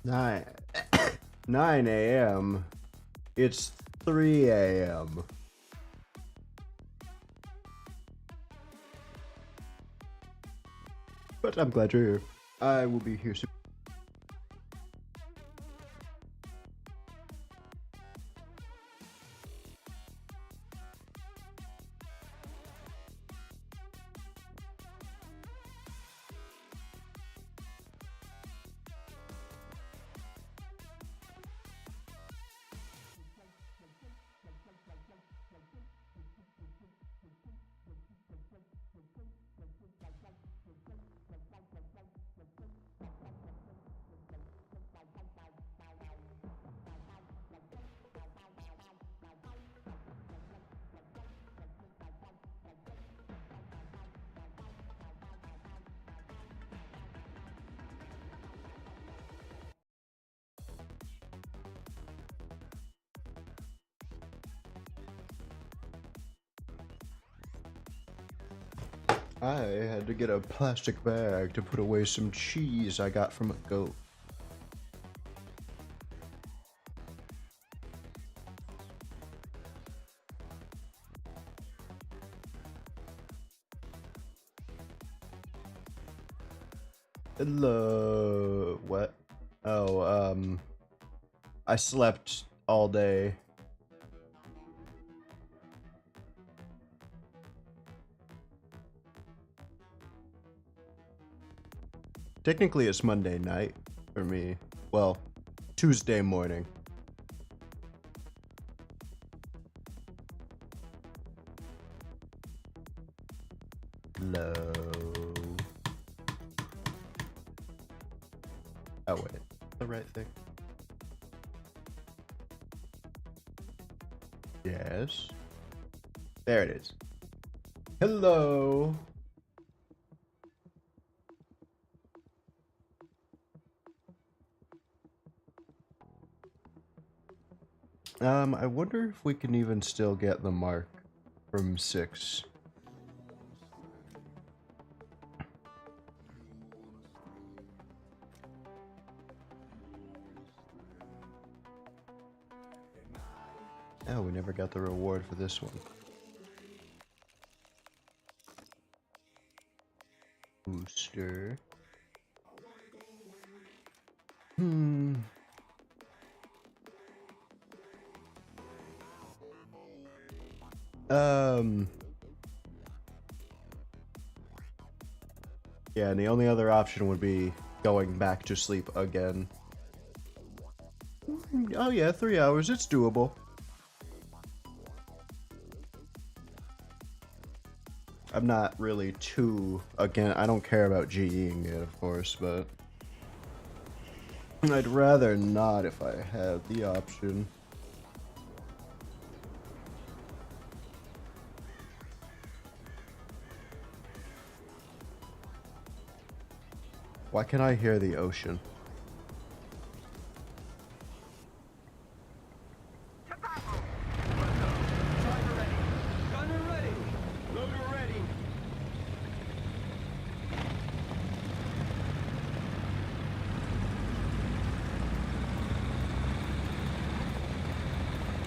9 9 a.m. It's 3 a.m. But I'm glad you're here. I will be here soon. I had to get a plastic bag to put away some cheese I got from a goat. Hello. What? Oh, I slept all day. Technically, it's Monday night for me. Well, Tuesday morning. Hello. Oh, wait. The right thing. Yes. There it is. Hello. I wonder if we can even still get the mark from 6. Oh, we never got the reward for this one. Booster. Yeah, and the only other option would be going back to sleep again. Oh yeah, 3 hours, it's doable. I'm not really too, again, I don't care about GEing it, of course, but I'd rather not if I had the option. Why can I hear the ocean?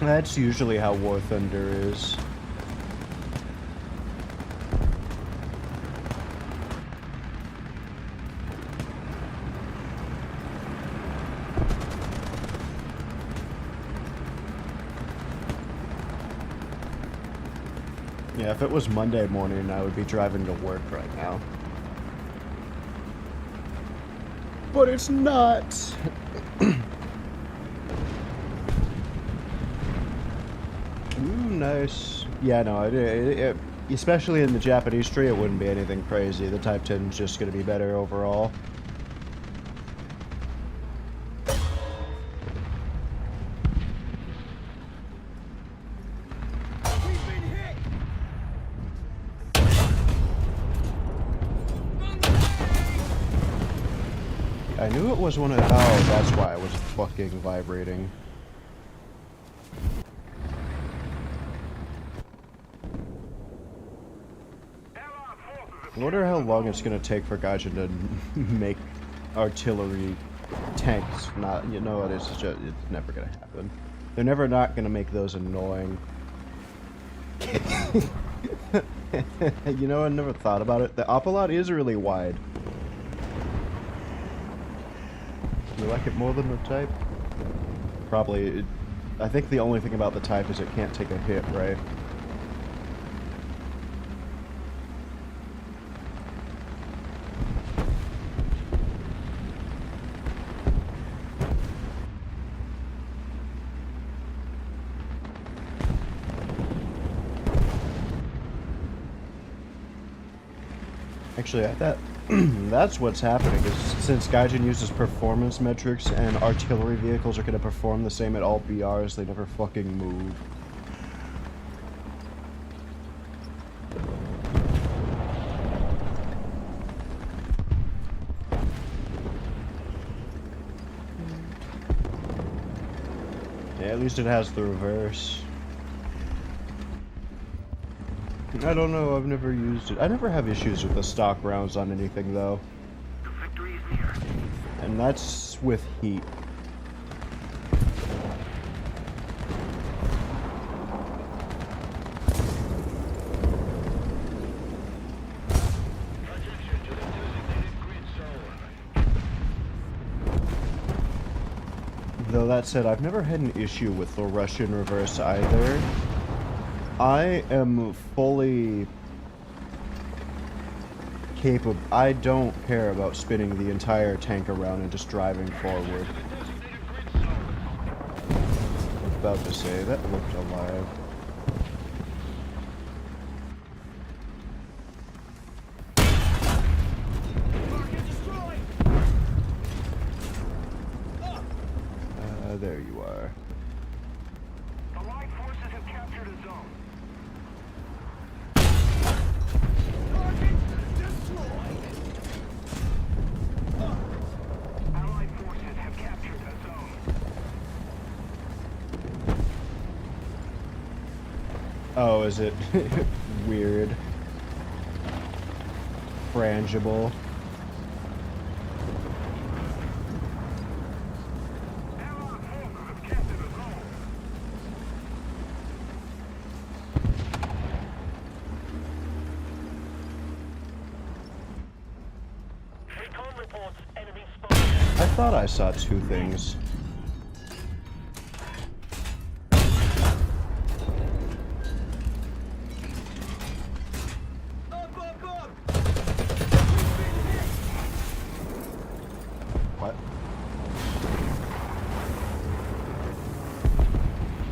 That's usually how Warthunder is. Yeah, if it was Monday morning, I would be driving to work right now. But it's not! Ooh, nice. Yeah, no, especially in the Japanese tree, it wouldn't be anything crazy. The Type 10 is just going to be better overall. I knew it was one of... Oh, that's why it was fucking vibrating. I wonder how long it's gonna take for Gaijin to make artillery tanks. Not, you know what? It's never gonna happen. They're never not gonna make those annoying. You know, I never thought about it. The Opalot is really wide. You like it more than the Type? Probably. I think the only thing about the Type is it can't take a hit, right? Actually, that's what's happening, is since Gaijin uses performance metrics and artillery vehicles are going to perform the same at all BRs, they never fucking move. Yeah, at least it has the reverse. I don't know, I've never used it. I never have issues with the stock rounds on anything, though. The victory is near. And that's with heat. Attention to the designated grid zone. Though that said, I've never had an issue with the Russian reverse either. I am fully capable. I don't care about spinning the entire tank around and just driving forward. I was about to say, that looked alive. There you are. Allied forces have captured a zone. Allied forces have captured a zone. Oh, is it weird? Frangible. Allied forces have captured a zone. Recon reports enemy spotted. I thought I saw two things. What?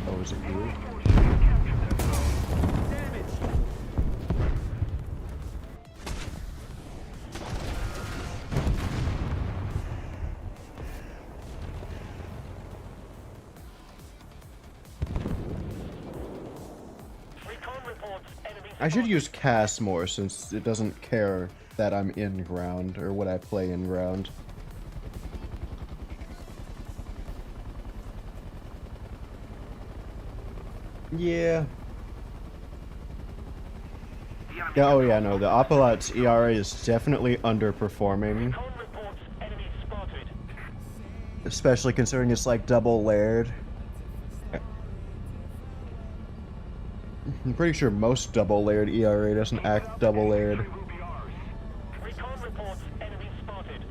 Oh, is it you? Forces have captured that zone. Damage. Recon reports enemy I should spotted. use cast more since it doesn't care that I'm in ground or what I play in ground. Yeah. Yeah, oh yeah, no, the Opalot's ERA is definitely underperforming. Recon reports enemy spotted. Especially considering it's like double layered. I'm pretty sure most double layered ERA doesn't act double layered. Recon reports enemy spotted.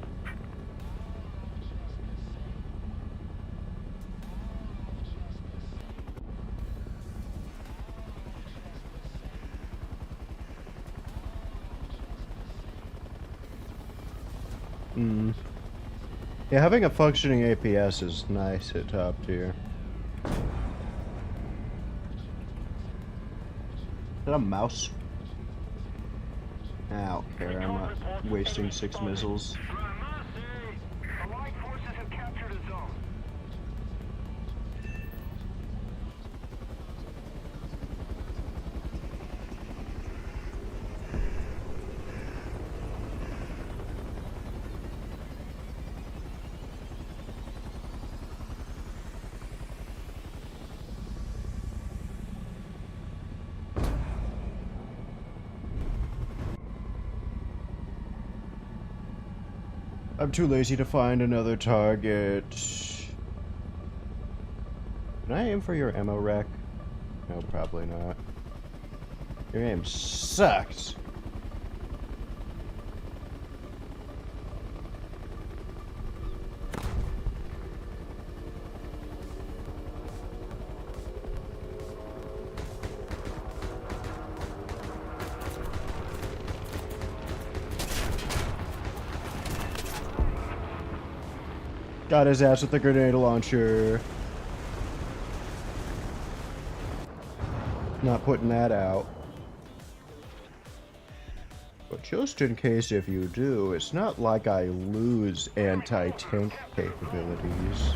Yeah, having a functioning APS is nice at top tier. Is that a mouse? I don't care, I'm not wasting 6 missiles. Allied forces have captured a zone. I'm too lazy to find another target. Can I aim for your ammo rack? No, probably not. Your aim sucks. Got his ass with the grenade launcher. Not putting that out. But just in case if you do, it's not like I lose anti-tank capabilities.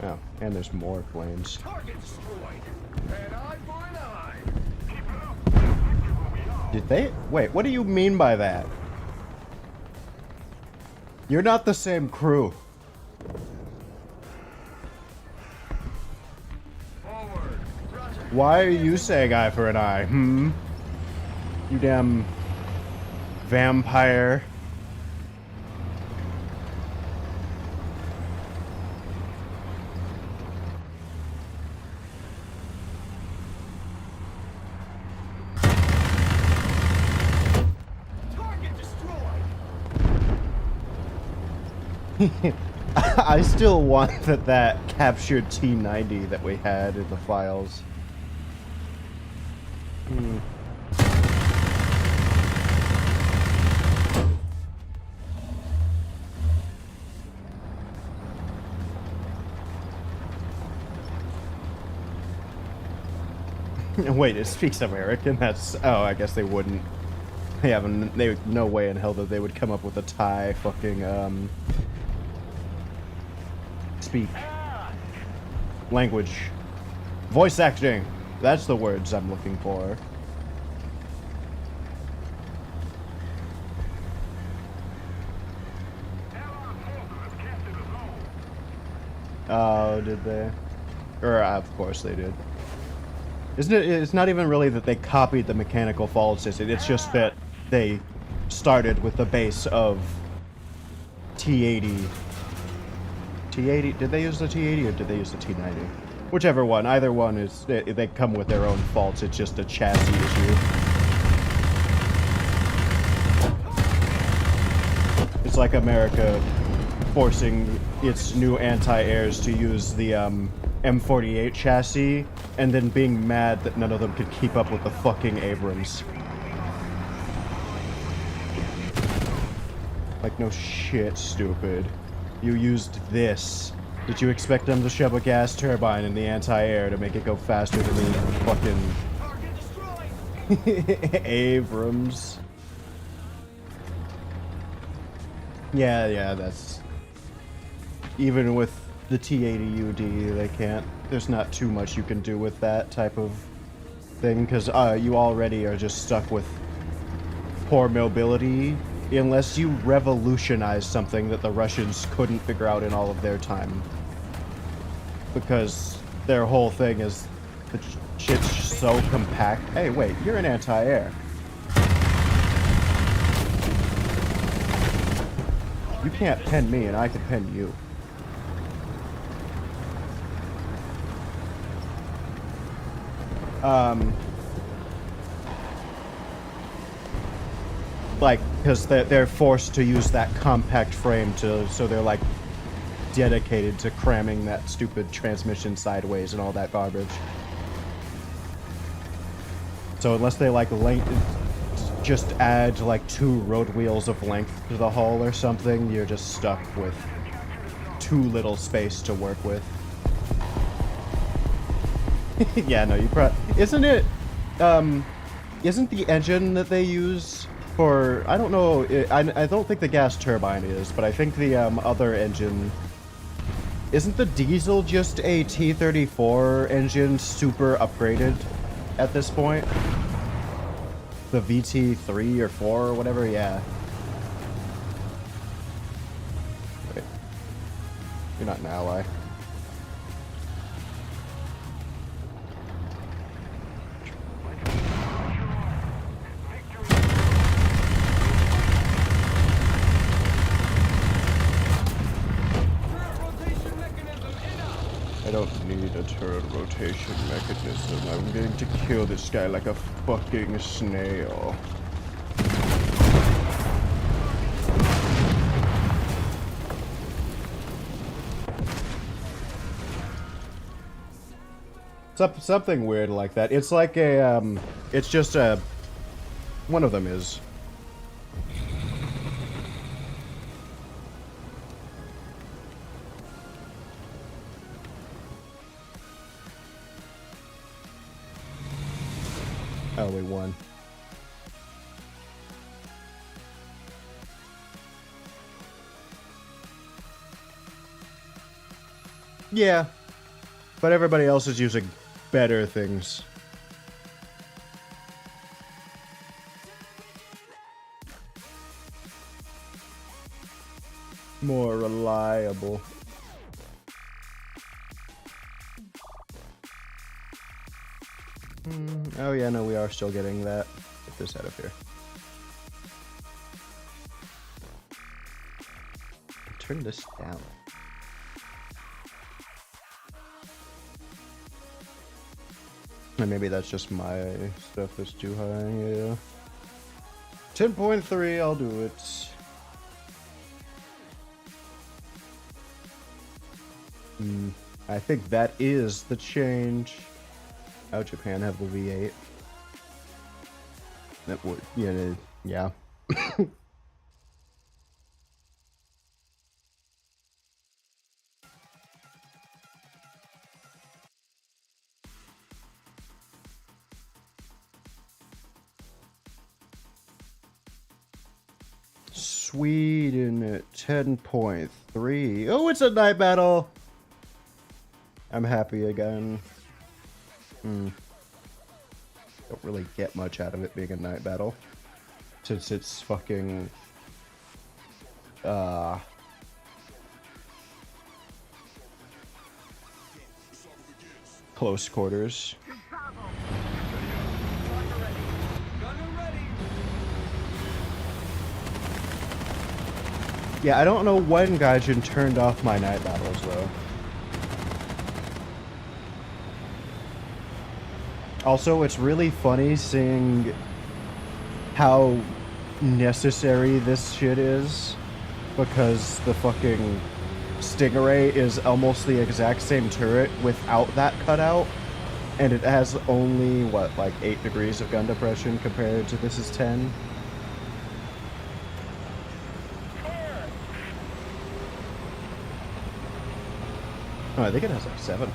Oh, and there's more flames. Target destroyed. An eye for an eye. Did they? Wait, what do you mean by that? You're not the same crew. Forward. Roger. Why are you saying eye for an eye, hmm? You damn vampire. Target destroyed. I still want that captured T90 that we had in the files. Wait, it speaks American? That's... Oh, I guess they wouldn't. They haven't... They... No way in hell that they would come up with a Thai fucking, Speak. Language. Voice acting. That's the words I'm looking for. Oh, did they? Or, of course they did. Isn't it? It's not even really that they copied the mechanical fault system. It's just that they started with the base of T80. T80? Did they use the T80 or did they use the T90? Whichever one. Either one is... They come with their own faults. It's just a chassis issue. It's like America forcing its new anti-airs to use the M48 chassis and then being mad that none of them could keep up with the fucking Abrams. Like, no shit, stupid. You used this. Did you expect them to shove a gas turbine in the anti-air to make it go faster than the fucking... Target destroyed. Abrams? Yeah, that's... Even with the T80UD, they can't... There's not too much you can do with that type of thing, because you already are just stuck with poor mobility, unless you revolutionize something that the Russians couldn't figure out in all of their time. Because their whole thing is the shit's so compact. Hey, wait, you're an anti-air. You can't pen me, and I can pen you. Like, because they're forced to use that compact frame so they're like dedicated to cramming that stupid transmission sideways and all that garbage. So unless they like just add like 2 road wheels of length to the hull or something, you're just stuck with too little space to work with. Yeah, no, you probably... Isn't it, isn't the engine that they use for... I don't know, I don't think the gas turbine is, but I think the, other engine... Isn't the diesel just a T-34 engine super upgraded at this point? The VT3 or 4 or whatever, yeah. Wait. You're not an ally. turret rotation mechanism. I'm going to kill this guy like a fucking snail. Something weird like that. It's like a, it's just a... One of them is. Oh, we won. Yeah. But everybody else is using better things. More reliable. Oh yeah, no, we are still getting that. Get this out of here. Turn this down. And maybe that's just my stuff that's too high, yeah. 10.3, I'll do it. I think that is the change. Oh, Japan have the V8. That would, yeah. Sweden at 10.3. Oh, it's a night battle! I'm happy again. Don't really get much out of it being a night battle. Since it's fucking... close quarters. Yeah, I don't know when Gaijin turned off my night battles, though. Also, it's really funny seeing how necessary this shit is, because the fucking Stingray is almost the exact same turret without that cutout, and it has only, what, like 8 degrees of gun depression compared to this is 10? Oh, I think it has like 7.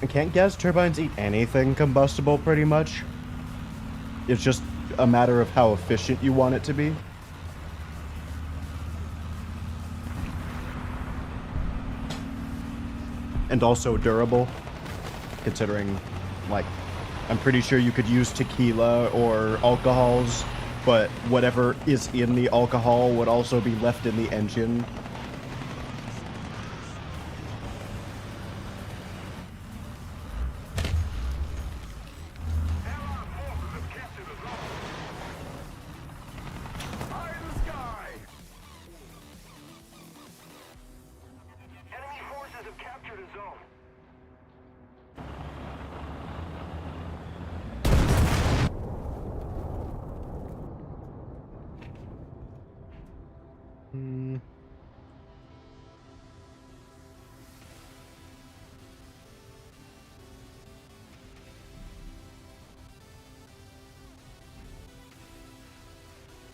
Can't gas turbines eat anything combustible pretty much? It's just a matter of how efficient you want it to be. And also durable, considering, like, I'm pretty sure you could use tequila or alcohols, but whatever is in the alcohol would also be left in the engine.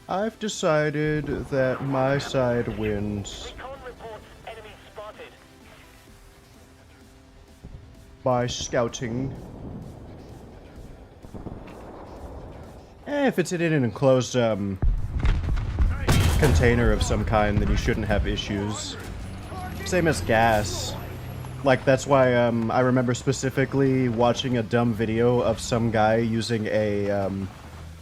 I've decided that my side wins by scouting. If it's in an enclosed container of some kind, then you shouldn't have issues. Same as gas. Like, that's why I remember specifically watching a dumb video of some guy using a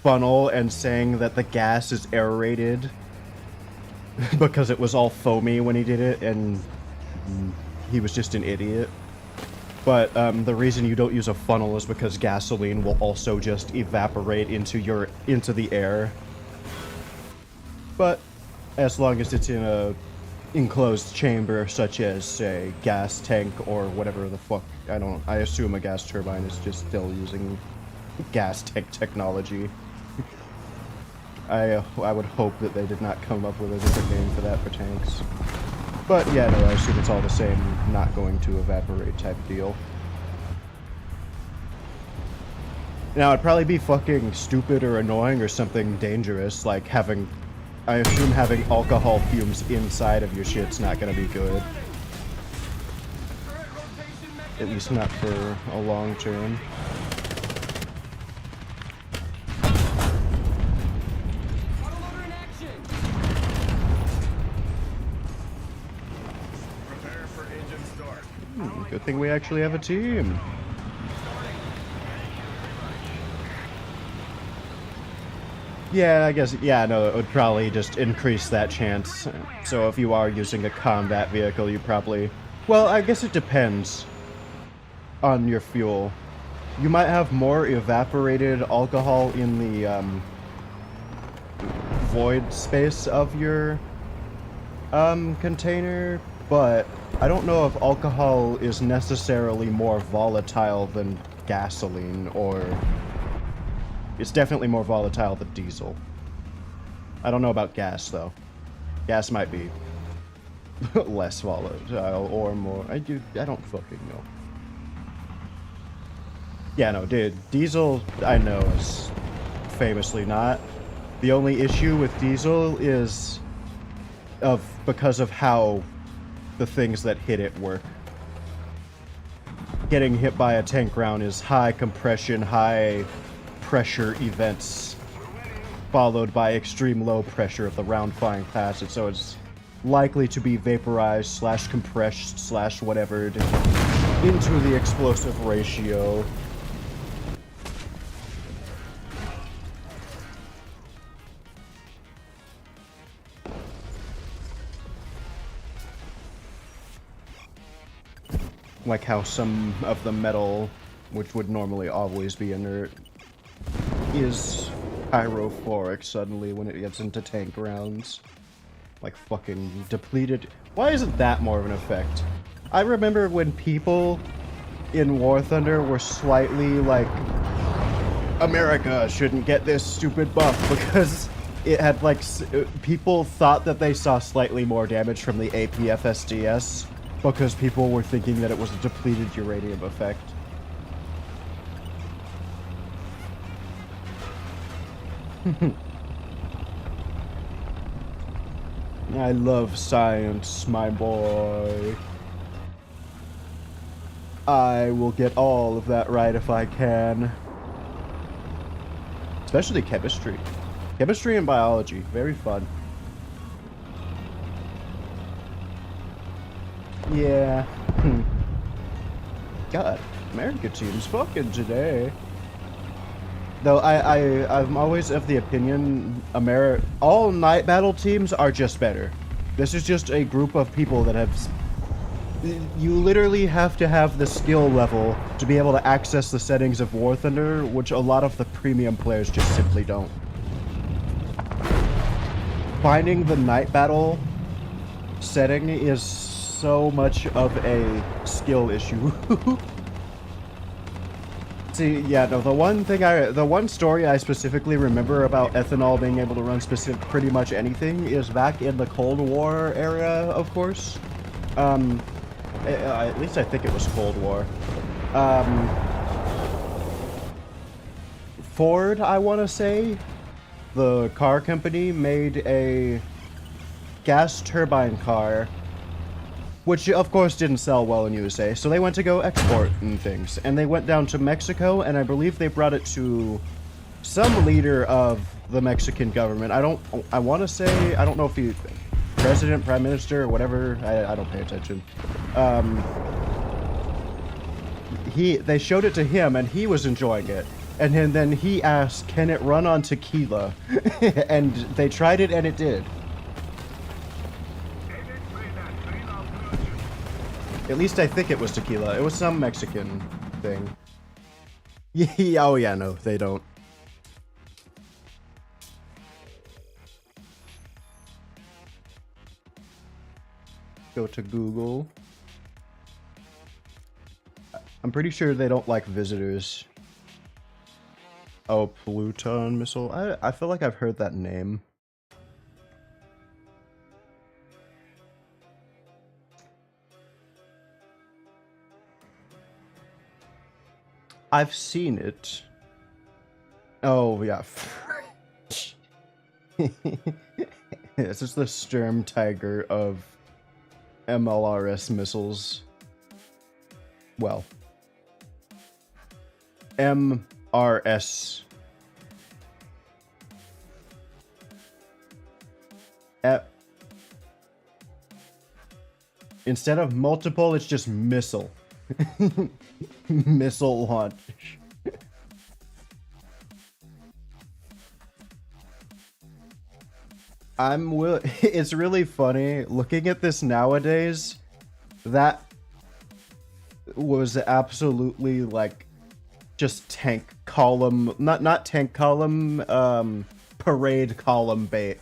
funnel and saying that the gas is aerated because it was all foamy when he did it, and he was just an idiot. But the reason you don't use a funnel is because gasoline will also just evaporate into the air. But as long as it's in a enclosed chamber, such as a gas tank or whatever the fuck. I assume a gas turbine is just still using gas tank technology. I would hope that they did not come up with a different name for that for tanks. But yeah, no, I assume it's all the same, not going to evaporate type deal. Now, it'd probably be fucking stupid or annoying or something dangerous, like I assume having alcohol fumes inside of your shit's not gonna be good. At least not for a long term. Good thing we actually have a team. Yeah, I guess, yeah, no, it would probably just increase that chance. So if you are using a combat vehicle, you probably... Well, I guess it depends on your fuel. You might have more evaporated alcohol in the void space of your container, but I don't know if alcohol is necessarily more volatile than gasoline, or... It's definitely more volatile than diesel. I don't know about gas, though. Gas might be less volatile or more. I don't fucking know. Yeah, no, dude. Diesel, I know, is famously not. The only issue with diesel is because of how the things that hit it work. Getting hit by a tank round is high compression, high pressure events, followed by extreme low pressure of the round flying past it, so it's likely to be vaporized slash compressed slash whatever into the explosive ratio. Like how some of the metal, which would normally always be inert, is pyrophoric suddenly when it gets into tank rounds. Like fucking depleted. Why isn't that more of an effect? I remember when people in War Thunder were slightly like, America shouldn't get this stupid buff because it had like, people thought that they saw slightly more damage from the APFSDS because people were thinking that it was a depleted uranium effect. I love science, my boy. I will get all of that right if I can. Especially chemistry. Chemistry and biology. Very fun. Yeah. God, America team's fucking today. Though I'm always of the opinion all night battle teams are just better. This is just a group of people that have... You literally have to have the skill level to be able to access the settings of War Thunder, which a lot of the premium players just simply don't. Finding the night battle setting is so much of a skill issue. See, yeah, no, the one story I specifically remember about ethanol being able to run pretty much anything is back in the Cold War area, of course. At least I think it was Cold War. Ford, I want to say, the car company, made a gas turbine car, which of course didn't sell well in USA, so they went to go export and things. And they went down to Mexico, and I believe they brought it to some leader of the Mexican government. I want to say, I don't know if he, president, prime minister, or whatever, I don't pay attention. They showed it to him, and he was enjoying it. And then he asked, can it run on tequila? And they tried it, and it did. At least I think it was tequila. It was some Mexican thing. Yeah, oh yeah, no, they don't. Go to Google. I'm pretty sure they don't like visitors. Oh, Pluton missile. I feel like I've heard that name. I've seen it. Oh, yeah. This is the Sturm Tiger of MLRS missiles. Well, MRS. Instead of multiple, it's just missile. Missile launch. It's really funny looking at this nowadays. That was absolutely like just tank column, not tank column, parade column bait.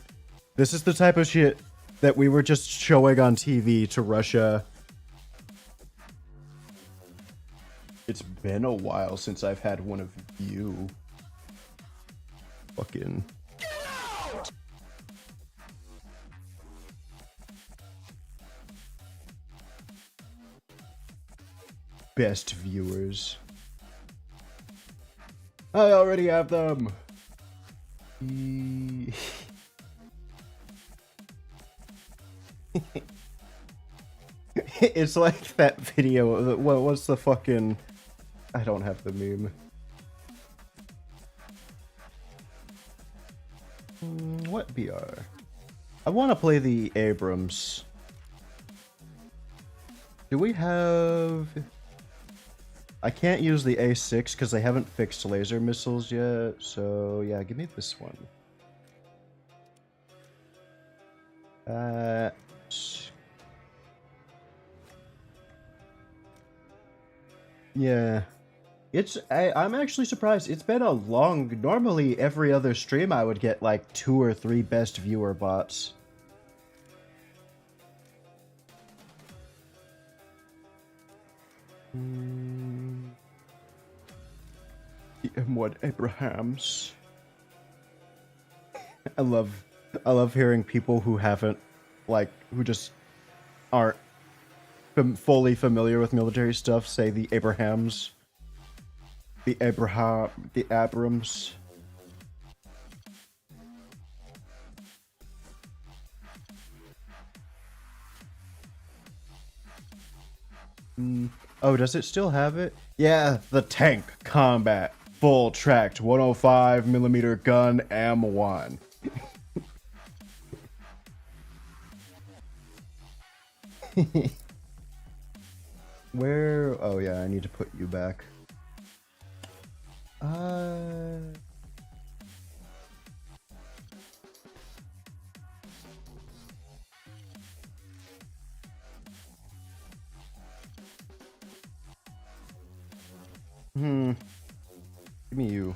This is the type of shit that we were just showing on TV to Russia. It's been a while since I've had one of you. Fucking. Best viewers. I already have them. It's like that video. What's the fucking... I don't have the meme. What BR? I want to play the Abrams. Do we have... I can't use the A6 because they haven't fixed laser missiles yet, so yeah, give me this one. Yeah. I'm actually surprised. It's been a long... Normally, every other stream I would get like 2 or 3 best viewer bots. M1 Abrahams. I love hearing people who haven't, like, who just aren't fully familiar with military stuff say the Abrahams. The Abrams. Oh, does it still have it? Yeah, the tank combat full tracked 105mm gun M1. Where? Oh yeah, I need to put you back. Give me you.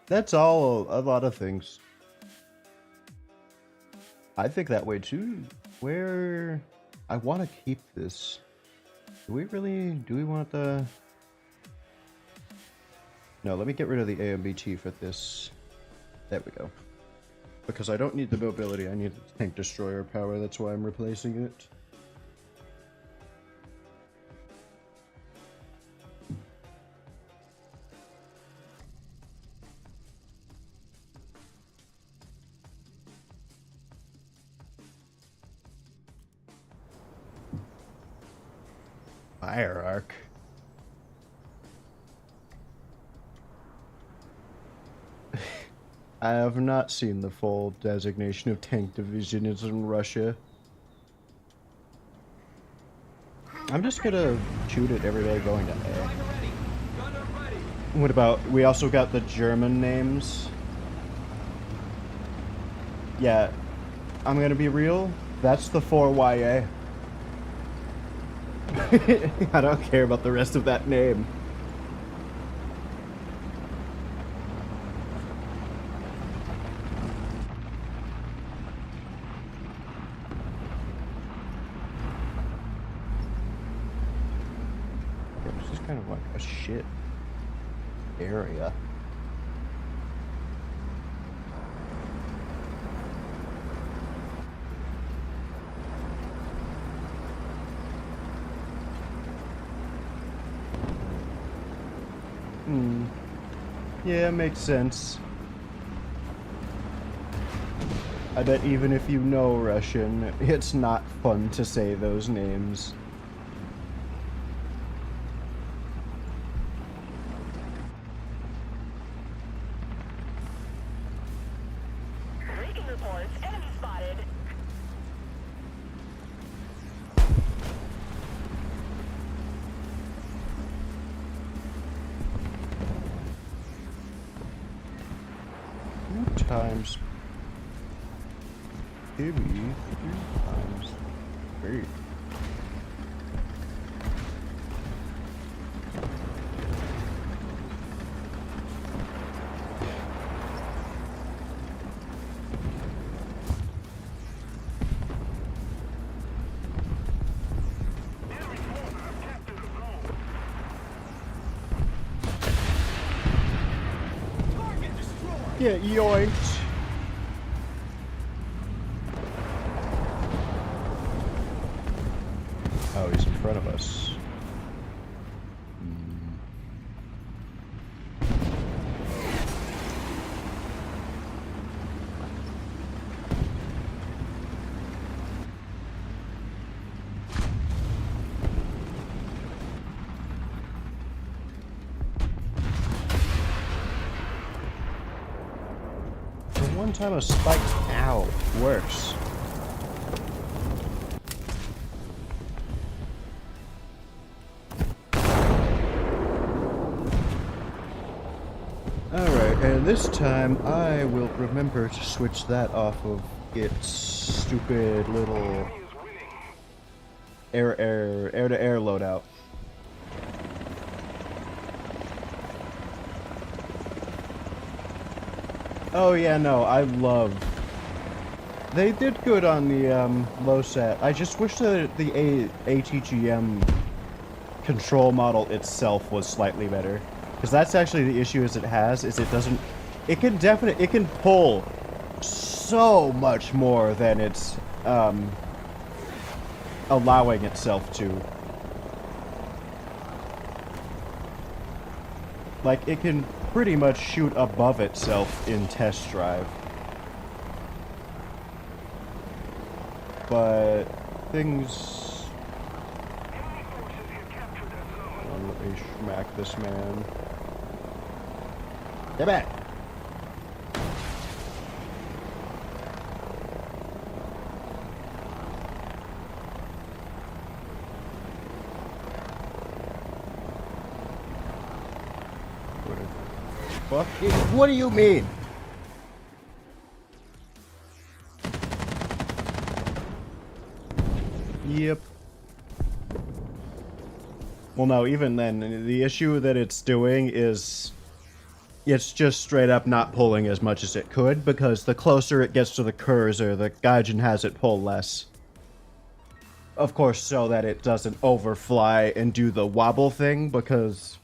That's all a lot of things. I think that way too. Where I want to keep this. Do we want the... No, let me get rid of the AMBT for this. There we go. Because I don't need the mobility, I need the tank destroyer power, that's why I'm replacing it. Fire arc. I have not seen the full designation of tank divisions in Russia. I'm just gonna shoot it every day going to A. What about, we also got the German names. Yeah, I'm gonna be real. That's the 4YA. I don't care about the rest of that name. Yeah, this is kind of like a shit area. Yeah, makes sense. I bet even if you know Russian, it's not fun to say those names. Breaking reports, enemy spotted. Times maybe 3 times 3. Get yoinked. Oh, he's in front of us. For one time a spike, ow, works. Alright, and this time I will remember to switch that off of its stupid little air-to-air loadout. Oh yeah, no, I love... They did good on the low set. I just wish that the ATGM control model itself was slightly better. Because that's actually the issue is it doesn't... It can pull so much more than it's allowing itself to. Like, it can pretty much shoot above itself in test drive. But things... Let me smack this man. Get back! What the fuck? What do you mean? Yep. Well, no, even then, the issue that it's doing is... It's just straight up not pulling as much as it could, because the closer it gets to the cursor, the Gaijin has it pull less. Of course, so that it doesn't overfly and do the wobble thing, because...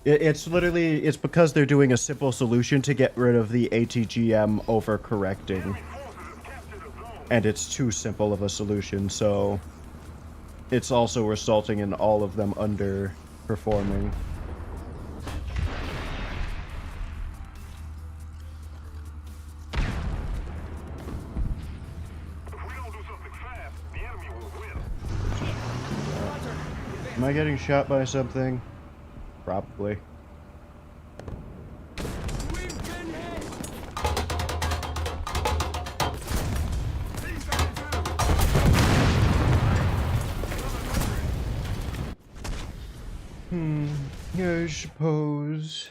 It's literally... It's because they're doing a simple solution to get rid of the ATGM overcorrecting. And it's too simple of a solution, so... It's also resulting in all of them underperforming. Am I getting shot by something? Probably. I suppose.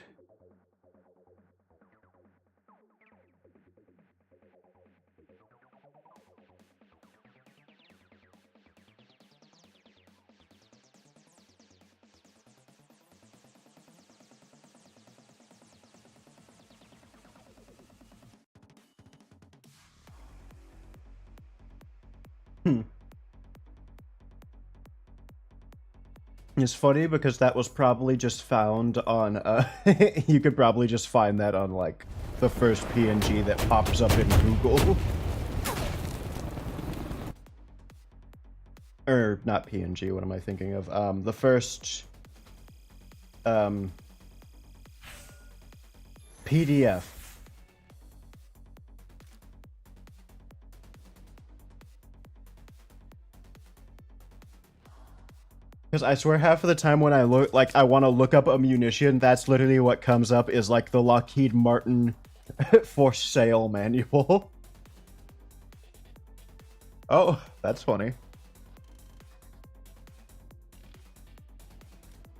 It's funny because that was probably just found on, you could probably just find that on, like, the first PNG that pops up in Google. Or, not PNG, what am I thinking of? The first, PDF. Because I swear half of the time when I look, like, I want to look up a munition, that's literally what comes up is, like, the Lockheed Martin for sale manual. Oh, that's funny.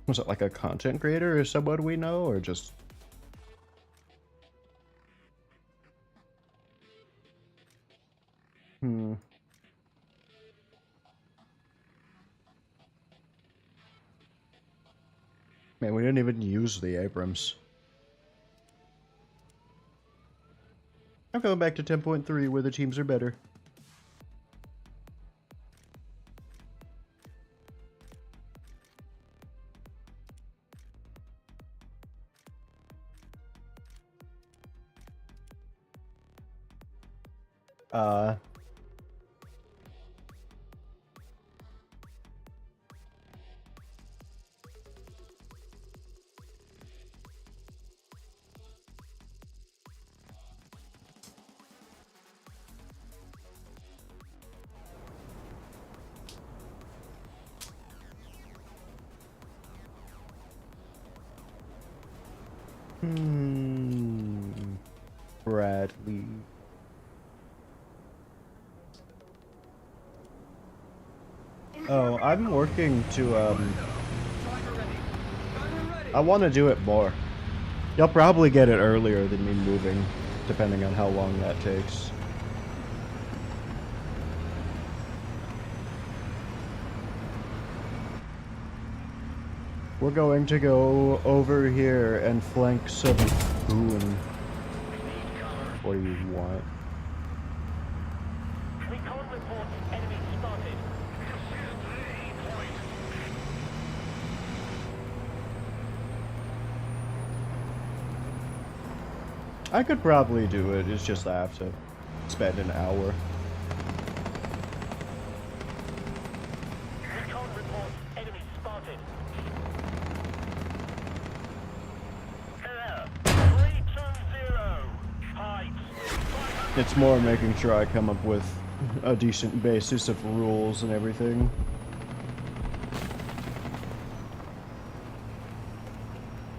Was it like a content creator or someone we know, or just... Man, we didn't even use the Abrams. I'm going back to 10.3 where the teams are better. Bradley. Oh, I'm working to, I want to do it more. You'll probably get it earlier than me moving, depending on how long that takes. We're going to go over here and flank some goon. What do you want? Recon reports enemy spotted. I could probably do it, it's just I have to spend an hour. Recon reports enemy spotted. Air 320. Heights. It's more making sure I come up with a decent basis of rules and everything.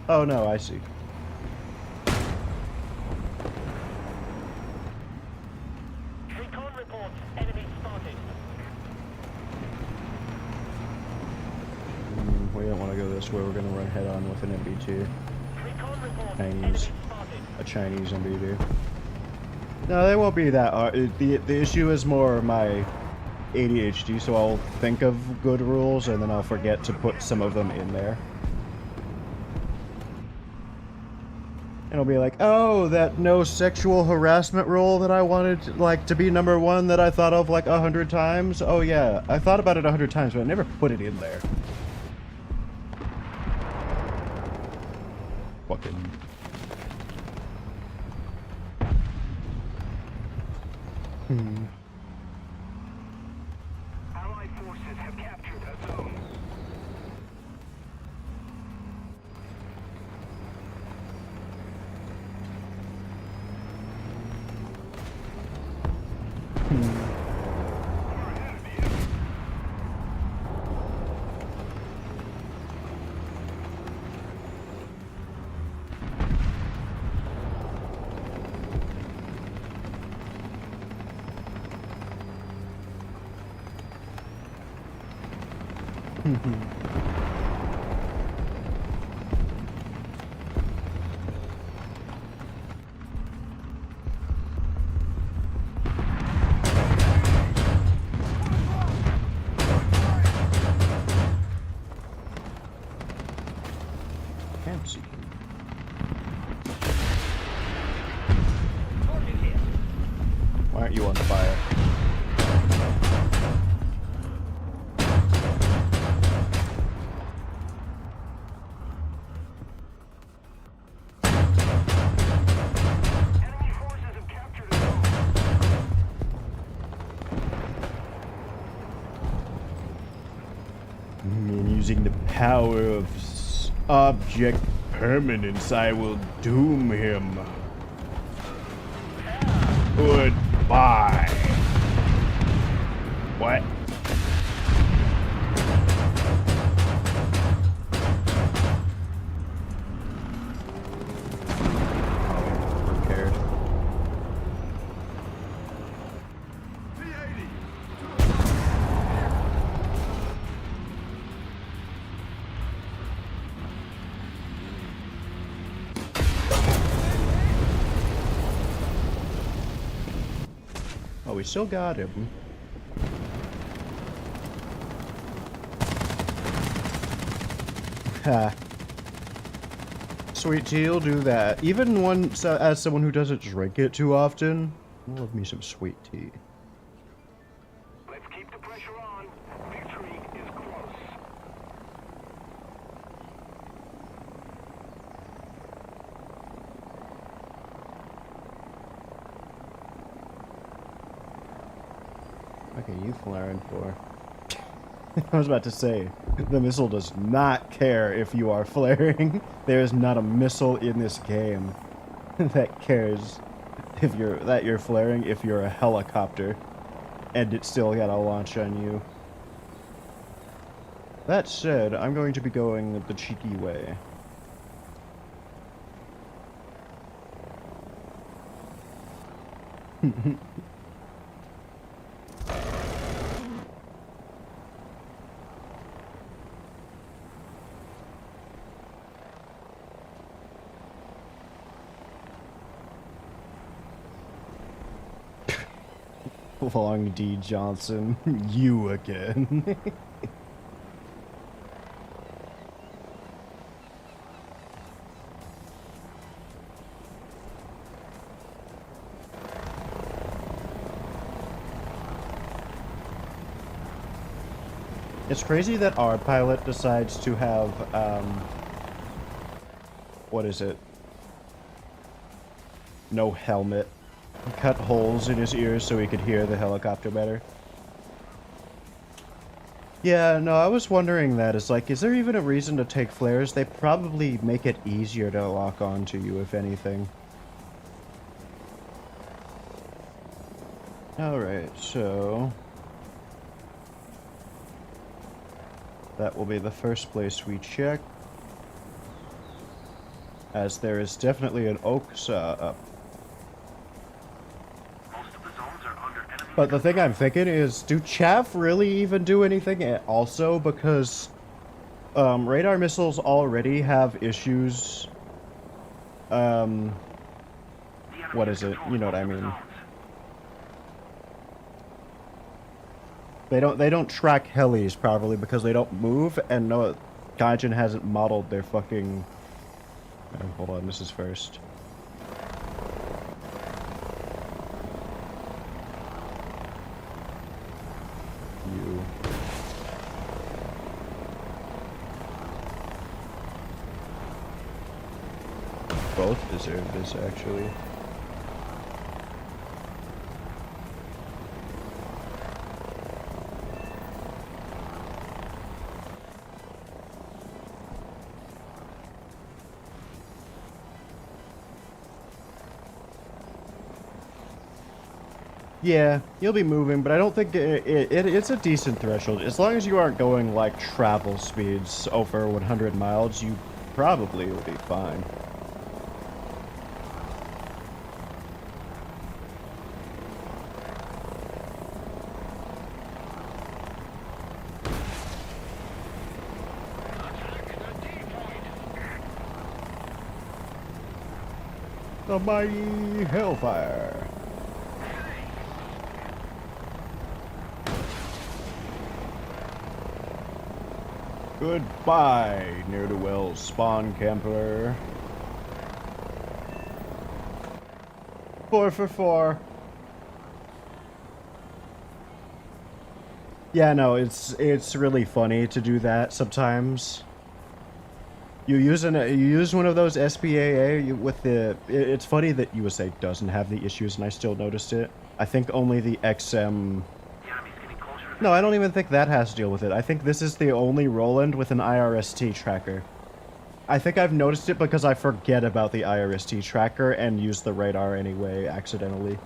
Oh no, I see. Recon reports enemy spotted. We don't want to go this way, we're going to run head on with an MB2. Recon reports Chinese. enemy spotted. A Chinese MB2. No, they won't be that hard. The issue is more my ADHD, so I'll think of good rules and then I'll forget to put some of them in there. And I'll be like, oh, that no sexual harassment rule that I wanted, like, to be number one that I thought of, like, 100 times? Oh, yeah, I thought about it 100 times, but I never put it in there. Fucking... Allied forces have captured a zone. Can't see. Why aren't you on fire? Using the power of object permanence, I will doom him. Goodbye. What? Oh, who cared? Oh, we still got him. Ha. Sweet tea will do that. Even one, as someone who doesn't drink it too often, I love me some sweet tea. Let's keep the pressure on. Victory is close. What are you flaring for? I was about to say, the missile does not care if you are flaring. There is not a missile in this game that cares if you're flaring if you're a helicopter, and it's still got a launch on you. That said, I'm going to be going the cheeky way. Long D. Johnson, you again. It's crazy that our pilot decides to have, what is it? No helmet. Cut holes in his ears so he could hear the helicopter better. Yeah, no, I was wondering that. It's like, is there even a reason to take flares? They probably make it easier to lock onto you, if anything. Alright, so... that will be the first place we check. As there is definitely an oak saw up. But the thing I'm thinking is, do chaff really even do anything also? Because radar missiles already have issues. What is it? You know what I mean. They don't track helis properly because they don't move, and no, Gaijin hasn't modeled their fucking... hold on, this is first. You. Both deserve this, actually. Yeah, you'll be moving, but I don't think it's a decent threshold. As long as you aren't going like travel speeds over 100 miles, you probably will be fine. The mighty Hellfire. Goodbye, ne'er-do-well spawn camper. 4 for 4. Yeah, no, it's really funny to do that sometimes. You use one of those SPAA with the. It's funny that USA doesn't have the issues, and I still noticed it. I think only the XM. The enemy's getting closer to No, I don't even think that has to deal with it. I think this is the only Roland with an IRST tracker. I think I've noticed it because I forget about the IRST tracker and use the radar anyway, accidentally.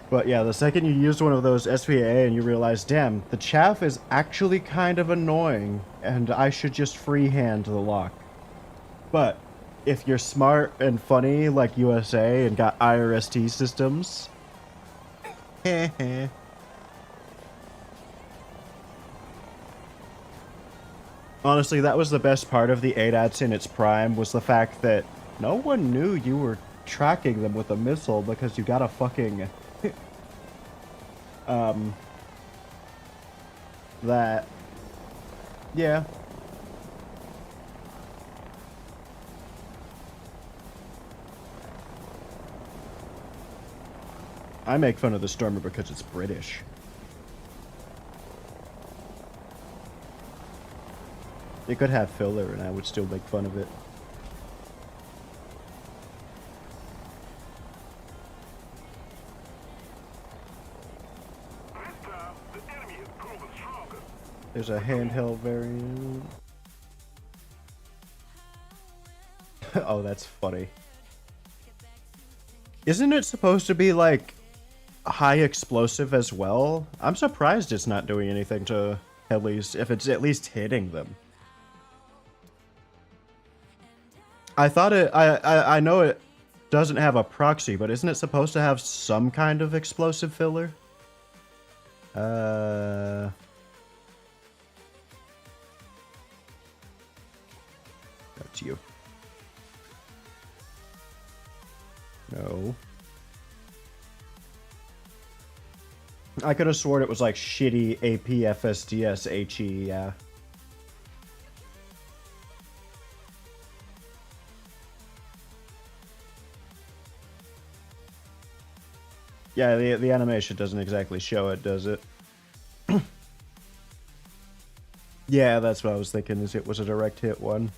But yeah, the second you use one of those SVA and you realize, damn, the chaff is actually kind of annoying, and I should just freehand the lock. But if you're smart and funny like USA and got IRST systems, heh. Honestly, that was the best part of the ADATs in its prime, was the fact that no one knew you were tracking them with a missile because you got a fucking... that... Yeah. I make fun of the Stormer because it's British. It could have filler and I would still make fun of it. This time, the enemy has proven stronger. There's a handheld variant. Oh, that's funny. Isn't it supposed to be like high explosive as well? I'm surprised it's not doing anything to helis if it's at least hitting them. I thought it, I know it doesn't have a proxy, but isn't it supposed to have some kind of explosive filler? That's you. No. I could have sworn it was like shitty APFSDS HE, yeah. Yeah, the animation doesn't exactly show it, does it? Yeah, that's what I was thinking, is it was a direct hit one.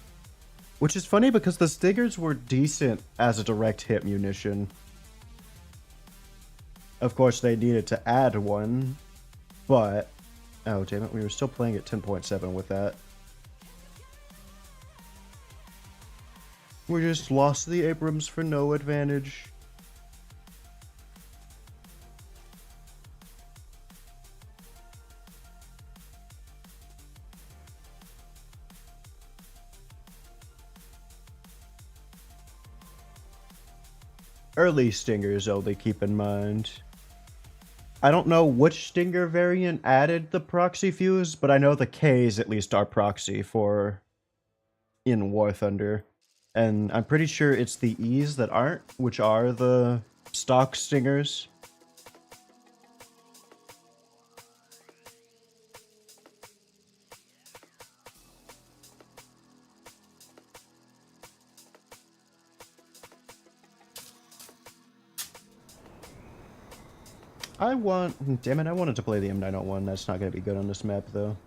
Which is funny because the Stingers were decent as a direct hit munition. Of course, they needed to add one, but... Oh, damn it, we were still playing at 10.7 with that. We just lost the Abrams for no advantage. Early Stingers only, keep in mind. I don't know which Stinger variant added the proxy fuse, but I know the Ks at least are proxy for in Warthunder. And I'm pretty sure it's the Es that aren't, which are the stock Stingers. Damn it, I wanted to play the M901. That's not going to be good on this map, though.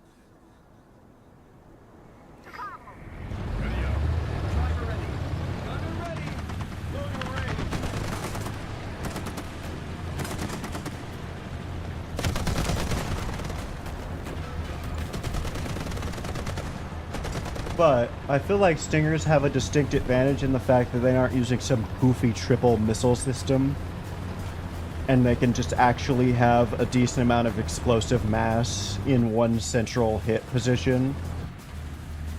But I feel like Stingers have a distinct advantage in the fact that they aren't using some goofy triple missile system. And they can just actually have a decent amount of explosive mass in one central hit position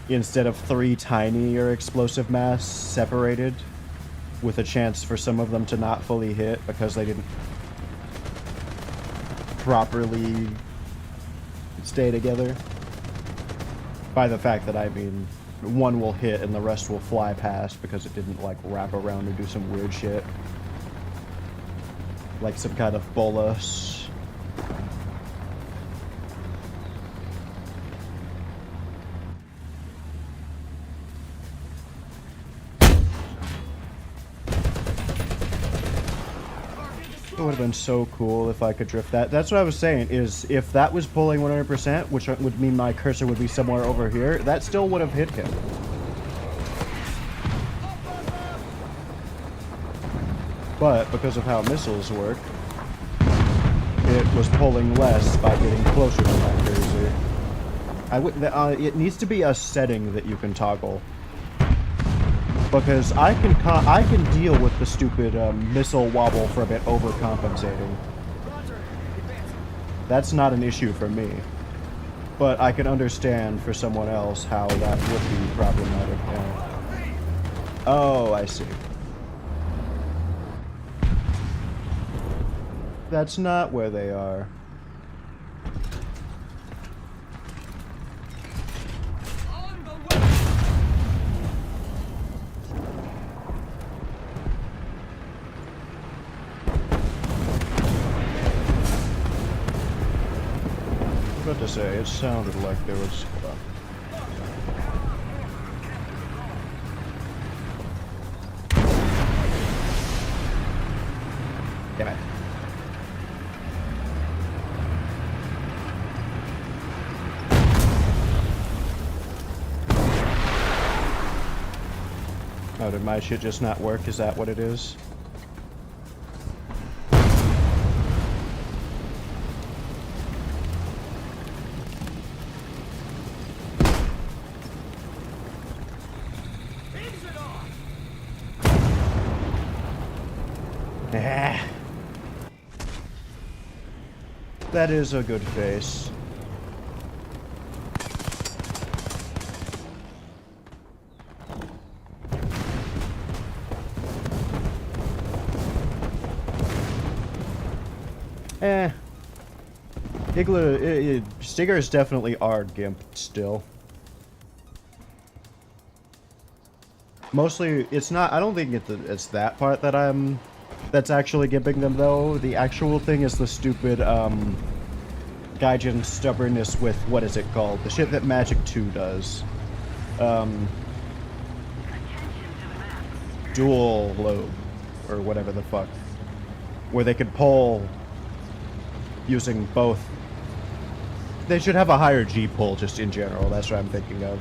instead of 3 tinier explosive mass separated, with a chance for some of them to not fully hit because they didn't properly stay together. By the fact that I mean one will hit and the rest will fly past because it didn't like wrap around or do some weird shit. Like some kind of bolus. It would have been so cool if I could drift that. That's what I was saying, is if that was pulling 100%, which would mean my cursor would be somewhere over here, that still would have hit him. But because of how missiles work, it was pulling less by getting closer to my cruiser. It needs to be a setting that you can toggle. Because I can deal with the stupid missile wobble from it overcompensating. That's not an issue for me. But I can understand for someone else how that would be problematic. Yeah. Oh, I see. That's not where they are. What to say? It sounded like there was. Damn it. Oh, did my shit just not work? Is that what it is? That is a good face. Stingers definitely are gimped still. Mostly, it's not. I don't think it's that part that that's actually gimping them though. The actual thing is the stupid Gaijin stubbornness with what is it called? The shit that Magic 2 does. Dual lobe or whatever the fuck, where they could pull using both. They should have a higher G pull just in general. That's what I'm thinking of.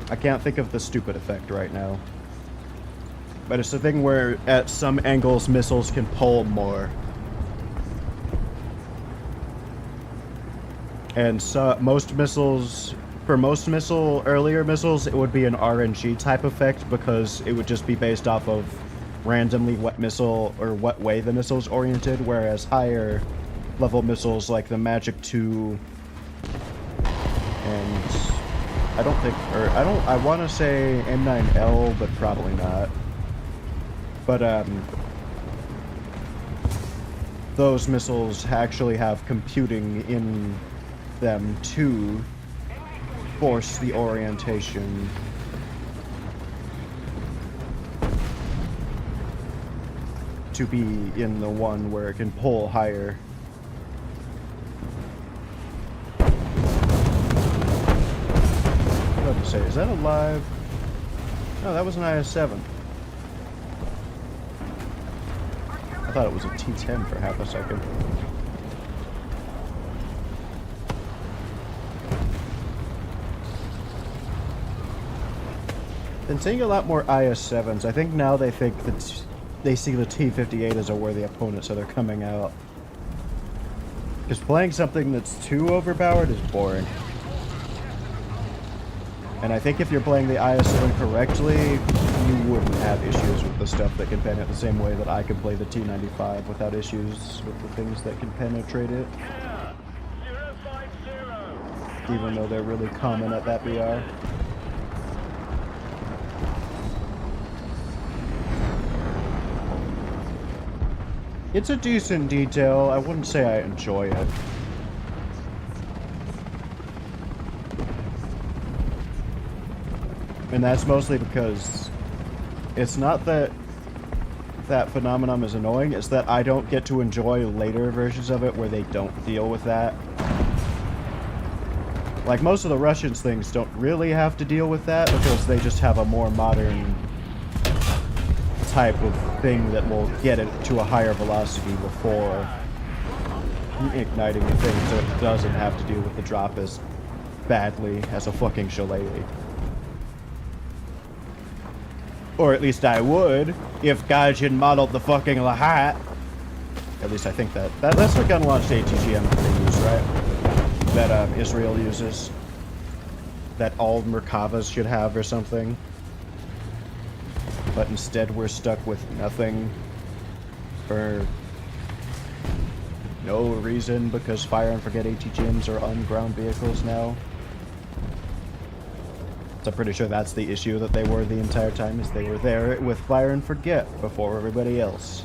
I can't think of the stupid effect right now. But it's the thing where at some angles missiles can pull more. And so most missiles, for most earlier missiles, it would be an RNG type effect because it would just be based off of randomly what missile or what way the missile's oriented, whereas higher level missiles like the Magic 2 and I want to say M9L, but probably not. But those missiles actually have computing in them to force the orientation. To be in the one where it can pull higher. What to say? Is that alive? No, that was an IS-7. I thought it was a T-10 for half a second. Been seeing a lot more IS-7s. I think now they think that they see the T-58 as a worthy opponent, so they're coming out. Because playing something that's too overpowered is boring. And I think if you're playing the IS-7 correctly, you wouldn't have issues with the stuff that can pen it the same way that I can play the T-95 without issues with the things that can penetrate it. Even though they're really common at that BR. It's a decent detail. I wouldn't say I enjoy it. And that's mostly because it's not that that phenomenon is annoying, it's that I don't get to enjoy later versions of it where they don't deal with that. Like, most of the Russians things don't really have to deal with that because they just have a more modern type of thing that will get it to a higher velocity before igniting the thing, so it doesn't have to deal with the drop as badly as a fucking shillelagh. Or at least I would, if Gaijin modeled the fucking Lahat. At least I think that's the gun-launched ATGM that they use, right? That Israel uses. That all Merkavas should have or something. But instead we're stuck with nothing. For no reason, because Fire and Forget ATGMs are on ground vehicles now. So I'm pretty sure that's the issue that they were the entire time, is they were there with Fire and Forget before everybody else.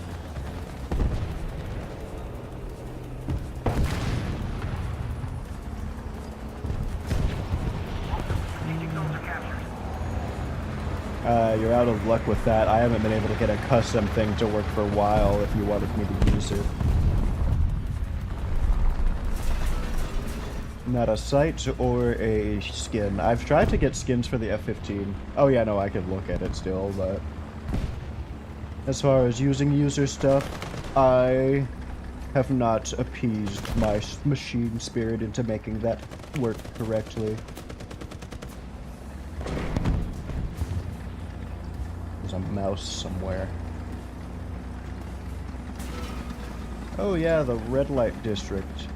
You're out of luck with that. I haven't been able to get a custom thing to work for a while if you wanted me to use it. Not a sight or a skin. I've tried to get skins for the F-15. Oh yeah, no, I can look at it still, but... As far as using user stuff, I have not appeased my machine spirit into making that work correctly. There's a mouse somewhere. Oh yeah, the red light district.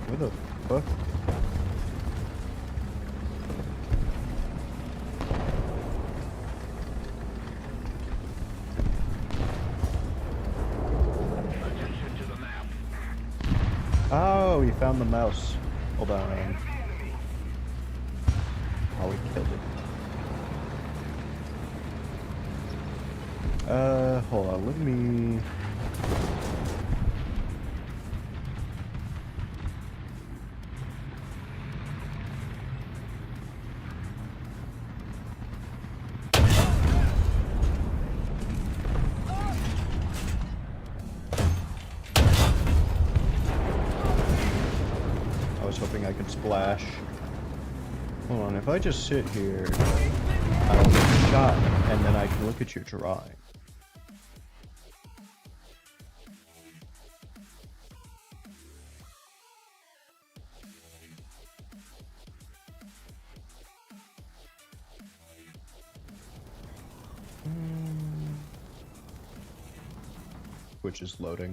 Where the fuck? Attention to the map. Oh, we found the mouse. Hold on. Oh, we killed it. Hold on, let me... I was hoping I could splash. Hold on, if I just sit here, I'll get shot, and then I can look at your drawing. Which is loading.